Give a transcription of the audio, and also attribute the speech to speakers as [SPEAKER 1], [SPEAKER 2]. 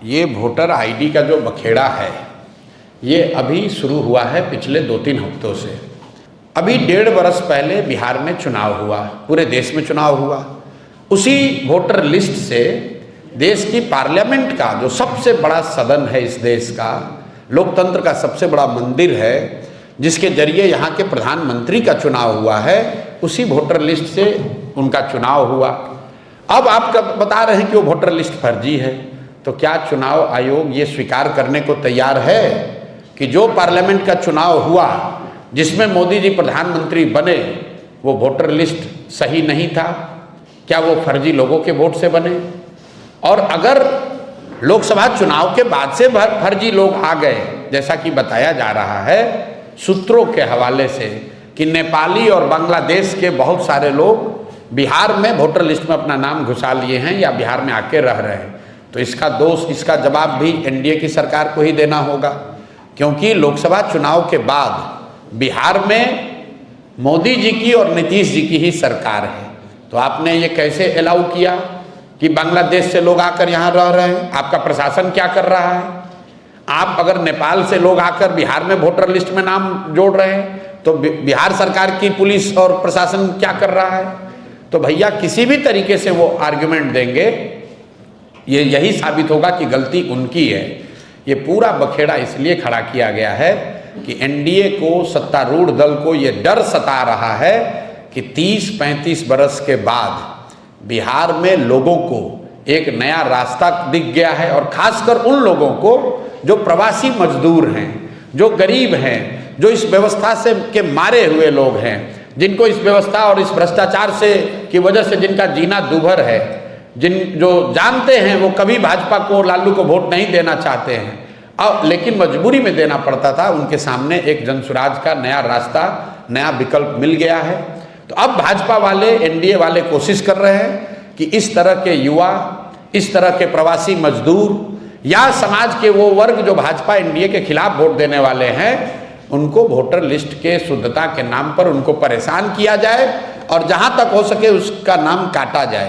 [SPEAKER 1] ये voter ID का जो बखेड़ा है ये अभी शुरू हुआ है पिछले 2-3 हफ्तों से। अभी 1.5 बरस पहले बिहार में चुनाव हुआ, पूरे देश में चुनाव हुआ। उसी वोटर लिस्ट से देश की पार्लियामेंट का जो सबसे बड़ा सदन है, इस देश का लोकतंत्र का सबसे बड़ा मंदिर है, जिसके जरिए यहाँ के प्रधानमंत्री का चुनाव हुआ है, उसी वोटर लिस्ट से उनका चुनाव हुआ। अब आप बता रहे हैं कि वो वोटर लिस्ट फर्जी है, तो क्या चुनाव आयोग ये स्वीकार करने को तैयार है कि जो पार्लियामेंट का चुनाव हुआ जिसमें मोदी जी प्रधानमंत्री बने वो वोटर लिस्ट सही नहीं था? क्या वो फर्जी लोगों के वोट से बने? और अगर लोकसभा चुनाव के बाद से फर्जी लोग आ गए, जैसा कि बताया जा रहा है सूत्रों के हवाले से कि नेपाली और बांग्लादेश के बहुत सारे लोग बिहार में वोटर लिस्ट में अपना नाम घुसा लिए हैं या बिहार में आके रह रहे हैं, तो इसका दोष, इसका जवाब भी एनडीए की सरकार को ही देना होगा। क्योंकि लोकसभा चुनाव के बाद बिहार में मोदी जी की और नीतीश जी की ही सरकार है, तो आपने ये कैसे अलाउ किया कि बांग्लादेश से लोग आकर यहाँ रह रहे हैं? आपका प्रशासन क्या कर रहा है? आप अगर नेपाल से लोग आकर बिहार में वोटर लिस्ट में नाम जोड़ रहे हैं तो बिहार सरकार की पुलिस और प्रशासन क्या कर रहा है? तो भैया किसी भी तरीके से वो आर्ग्यूमेंट देंगे, ये यही साबित होगा कि गलती उनकी है। ये पूरा बखेड़ा इसलिए खड़ा किया गया है कि एनडीए को, सत्तारूढ़ दल को ये डर सता रहा है कि 30-35 बरस के बाद बिहार में लोगों को एक नया रास्ता दिख गया है, और खासकर उन लोगों को जो प्रवासी मजदूर हैं, जो गरीब हैं, जो इस व्यवस्था से के मारे हुए लोग हैं, जिनको इस व्यवस्था और इस भ्रष्टाचार से की वजह से जिनका जीना दूभर है, जो जानते हैं वो कभी भाजपा को, लालू को वोट नहीं देना चाहते हैं, अब लेकिन मजबूरी में देना पड़ता था, उनके सामने एक जनसुराज का नया रास्ता, नया विकल्प मिल गया है। तो अब भाजपा वाले, एनडीए वाले कोशिश कर रहे हैं कि इस तरह के युवा, इस तरह के प्रवासी मजदूर या समाज के वो वर्ग जो भाजपा एनडीए के खिलाफ वोट देने वाले हैं, उनको वोटर लिस्ट के शुद्धता के नाम पर उनको परेशान किया जाए और जहां तक हो सके उसका नाम काटा जाए।